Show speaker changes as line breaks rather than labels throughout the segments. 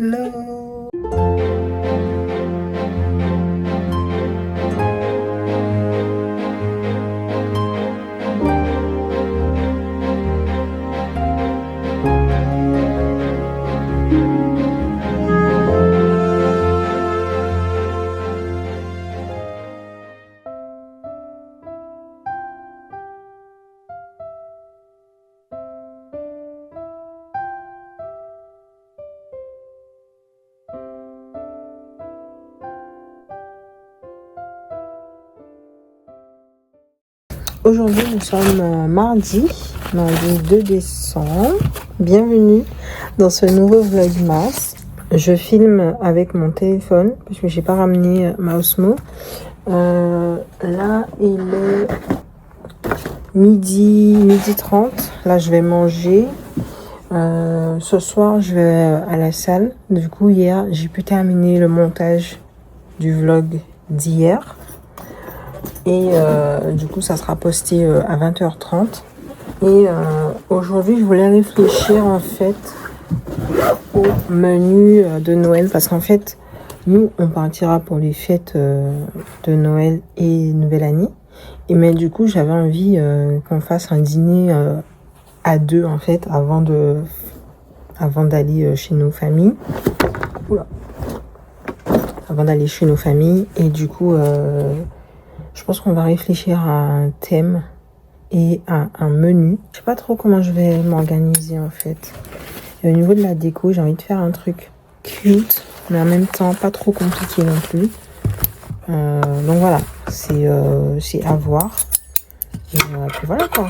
Hello. Aujourd'hui, nous sommes mardi 2 décembre. Bienvenue dans ce nouveau vlogmas. Je filme avec mon téléphone parce que j'ai pas ramené ma Osmo. Là, il est midi 30. Là, je vais manger. Ce soir, je vais à la salle. Du coup, hier, j'ai pu terminer le montage du vlog d'hier. Et du coup, ça sera posté à 20h30. Et aujourd'hui, je voulais réfléchir en fait au menu de Noël. Parce qu'en fait, nous, on partira pour les fêtes de Noël et Nouvelle Année. Mais du coup, j'avais envie qu'on fasse un dîner à deux en fait, avant d'aller chez nos familles. Oula. Avant d'aller chez nos familles. Et du coup... je pense qu'on va réfléchir à un thème et à un menu. Je sais pas trop comment je vais m'organiser en fait. Et au niveau de la déco, j'ai envie de faire un truc cute, mais en même temps pas trop compliqué non plus. Donc voilà, c'est à voir. Et puis voilà quoi.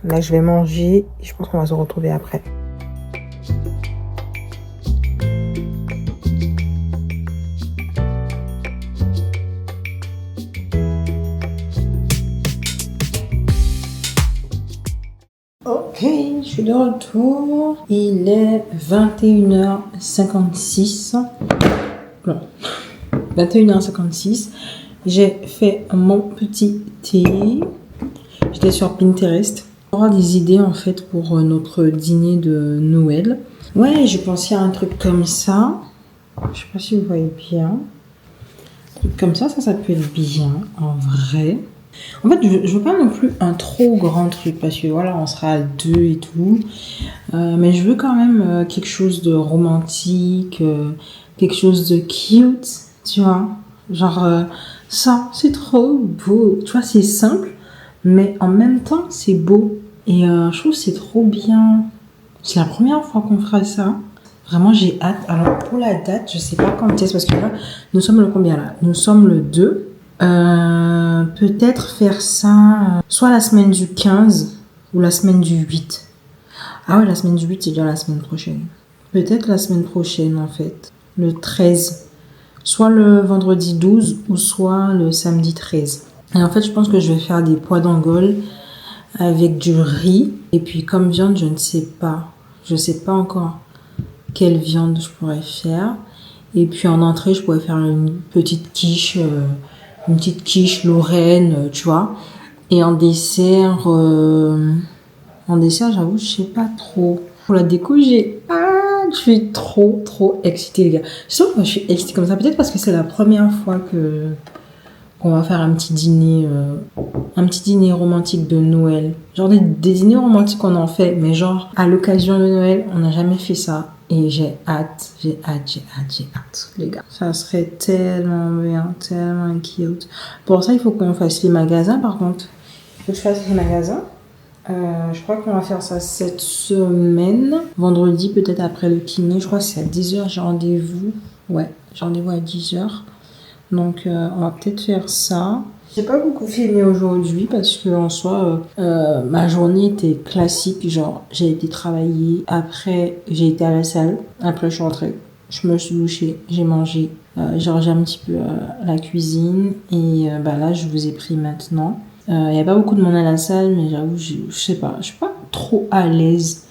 Là, je vais manger et je pense qu'on va se retrouver après. Ok, je suis de retour. Il est 21h56. Non, 21h56. J'ai fait mon petit thé. J'étais sur Pinterest. On aura des idées en fait pour notre dîner de Noël. Ouais, j'ai pensé à un truc comme ça. Je sais pas si vous voyez bien. Un truc comme ça peut être bien en vrai. En fait, je veux pas non plus un trop grand truc parce que voilà, on sera à deux et tout. Mais je veux quand même quelque chose de romantique, quelque chose de cute, tu vois. Genre, ça, c'est trop beau. Tu vois, c'est simple, mais en même temps, c'est beau. Et je trouve que c'est trop bien. C'est la première fois qu'on fera ça. Vraiment, j'ai hâte. Alors, pour la date, je sais pas quand est-ce parce que là, nous sommes le combien là? Nous sommes le 2. Peut-être faire ça soit la semaine du 15 ou la semaine du 8. Ah ouais, la semaine du 8, c'est déjà la semaine prochaine. Peut-être la semaine prochaine, en fait. Le 13. Soit le vendredi 12 ou soit le samedi 13. Et en fait, je pense que je vais faire des pois d'Angole avec du riz. Et puis, comme viande, je ne sais pas. Je sais pas encore quelle viande je pourrais faire. Et puis, en entrée, je pourrais faire une petite quiche... une petite quiche lorraine, tu vois. Et en dessert, j'avoue, je sais pas trop. Pour la déco, je suis trop excitée, les gars. Je sens que je suis excitée comme ça. Peut-être parce que c'est la première fois qu'on va faire un petit dîner romantique de Noël. Genre des dîners romantiques, on en fait, mais genre à l'occasion de Noël, on n'a jamais fait ça. Et j'ai hâte, les gars. Ça serait tellement bien, tellement cute. Pour ça, il faut qu'on fasse les magasins, par contre. Il faut que je fasse les magasins. Je crois qu'on va faire ça cette semaine. Vendredi, peut-être après le kiné. Je crois que c'est à 10h, j'ai rendez-vous. Ouais, j'ai rendez-vous à 10h. Donc, on va peut-être faire ça. J'ai pas beaucoup filmé aujourd'hui parce que en soi, ma journée était classique. Genre, j'ai été travailler, après j'ai été à la salle, après je suis rentrée, je me suis douchée, j'ai mangé, j'ai rangé un petit peu la cuisine et là je vous ai pris maintenant. Il y a pas beaucoup de monde à la salle, mais j'avoue, je sais pas, je suis pas trop à l'aise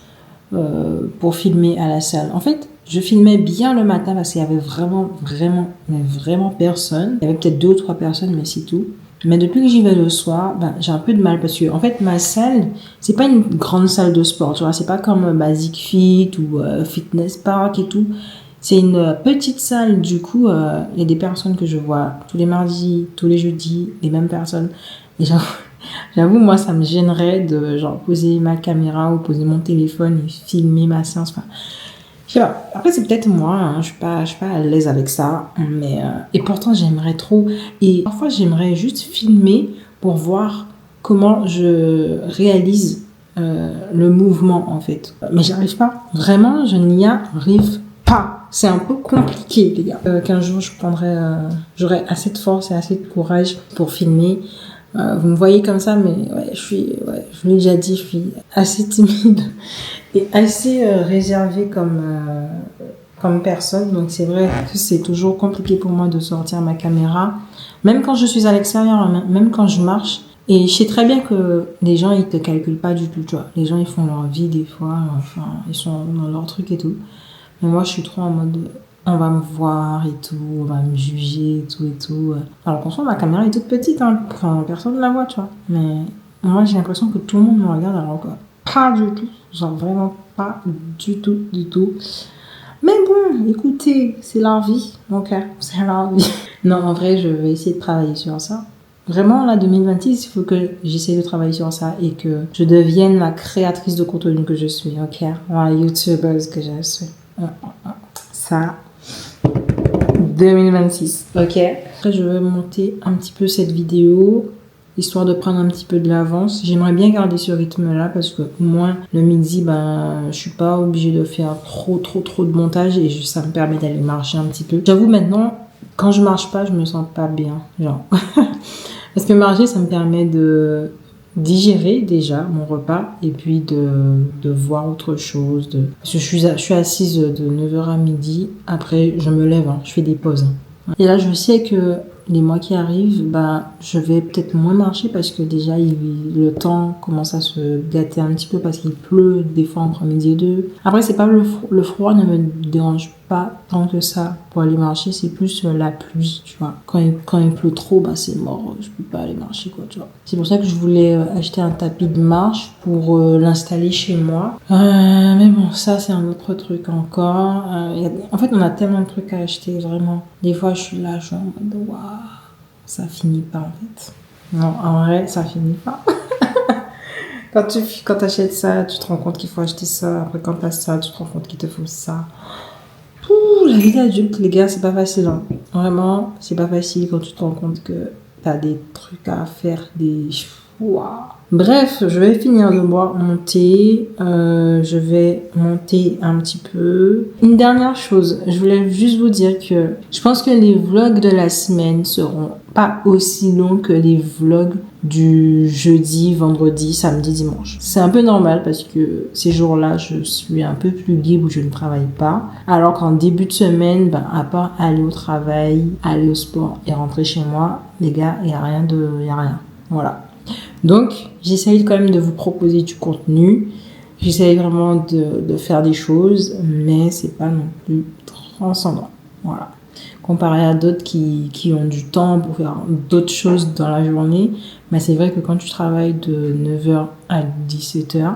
pour filmer à la salle. En fait, je filmais bien le matin parce qu'il y avait vraiment personne. Il y avait peut-être 2 ou 3 personnes, mais c'est tout. Mais depuis que j'y vais le soir, j'ai un peu de mal parce que en fait ma salle, c'est pas une grande salle de sport, tu vois, c'est pas comme Basic Fit ou Fitness Park et tout. C'est une petite salle, du coup, il y a des personnes que je vois tous les mardis, tous les jeudis, les mêmes personnes. Et j'avoue, moi, ça me gênerait de genre poser ma caméra ou poser mon téléphone et filmer ma séance. Enfin, je sais pas. Après, c'est peut-être moi, hein, je suis pas à l'aise avec ça. Mais, et pourtant, j'aimerais trop. Et parfois, j'aimerais juste filmer pour voir comment je réalise le mouvement, en fait. Mais j'arrive pas. Vraiment, je n'y arrive pas. C'est un peu compliqué, les gars. Qu'un jour, j'aurai assez de force et assez de courage pour filmer. Vous me voyez comme ça, mais ouais, je vous l'ai déjà dit, je suis assez timide et assez réservée comme personne. Donc c'est vrai que c'est toujours compliqué pour moi de sortir ma caméra, même quand je suis à l'extérieur, même quand je marche. Et je sais très bien que les gens, ils te calculent pas du tout, tu vois. Les gens, ils font leur vie des fois, enfin, ils sont dans leur truc et tout. Mais moi, je suis trop en mode, on va me voir et tout, on va me juger et tout et tout. Alors qu'en soi, ma caméra est toute petite, hein. Enfin, personne ne la voit, tu vois. Mais moi, j'ai l'impression que tout le monde me regarde alors que pas du tout. Genre vraiment pas du tout, du tout. Mais bon, écoutez, c'est la vie, ok, c'est la vie. Non, en vrai, je vais essayer de travailler sur ça. Vraiment, là, 2026, il faut que j'essaie de travailler sur ça et que je devienne la créatrice de contenu que je suis, ok? La youtubeuse que je suis. Ça, 2026, ok? Après, je vais monter un petit peu cette vidéo, histoire de prendre un petit peu de l'avance. J'aimerais bien garder ce rythme-là parce que au moins, le midi, ben, je suis pas obligée de faire trop de montage et ça me permet d'aller marcher un petit peu. J'avoue, maintenant, quand je marche pas, je me sens pas bien, genre. Parce que marcher, ça me permet de digérer déjà mon repas et puis de voir autre chose. Parce que je suis assise de 9h à midi. Après, je me lève, hein, je fais des pauses. Hein. Et là, je sais que les mois qui arrivent, bah, je vais peut-être moins marcher parce que déjà, le temps commence à se gâter un petit peu parce qu'il pleut des fois entre midi et deux. Après, c'est pas le froid ne me dérange pas tant que ça pour aller marcher, c'est plus la pluie, tu vois. Quand il pleut trop, bah, c'est mort, je peux pas aller marcher, quoi, tu vois. C'est pour ça que je voulais acheter un tapis de marche pour l'installer chez moi. Mais bon, ça, c'est un autre truc encore. En fait, on a tellement de trucs à acheter, vraiment. Des fois, je suis là, je suis en mode, waouh, ça finit pas, en fait. Non, en vrai, ça finit pas. Quand t'achètes ça, tu te rends compte qu'il faut acheter ça. Après, quand t'as ça, tu te rends compte qu'il te faut ça. Ouh, la vie d'adulte, les gars, c'est pas facile. Hein. Vraiment, c'est pas facile quand tu te rends compte que t'as des trucs à faire, des... Waouh. Bref, je vais finir de boire mon thé. Je vais monter un petit peu. Une dernière chose, je voulais juste vous dire que je pense que les vlogs de la semaine seront pas aussi longs que les vlogs du jeudi, vendredi, samedi, dimanche. C'est un peu normal parce que ces jours-là, je suis un peu plus libre où je ne travaille pas. Alors qu'en début de semaine, ben, à part aller au travail, aller au sport et rentrer chez moi, les gars, il n'y a rien. Voilà. Donc, j'essaye quand même de vous proposer du contenu. J'essaye vraiment de faire des choses, mais c'est pas non plus transcendant. Voilà. Comparé à d'autres qui ont du temps pour faire d'autres choses dans la journée. Mais c'est vrai que quand tu travailles de 9h à 17h,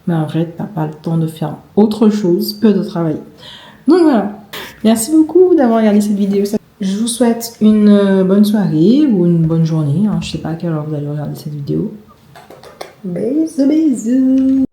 mais en fait, t'as pas le temps de faire autre chose que de travailler. Donc voilà. Merci beaucoup d'avoir regardé cette vidéo. Je vous souhaite une bonne soirée ou une bonne journée. Hein. Je sais pas à quelle heure vous allez regarder cette vidéo. Bisous, bisous.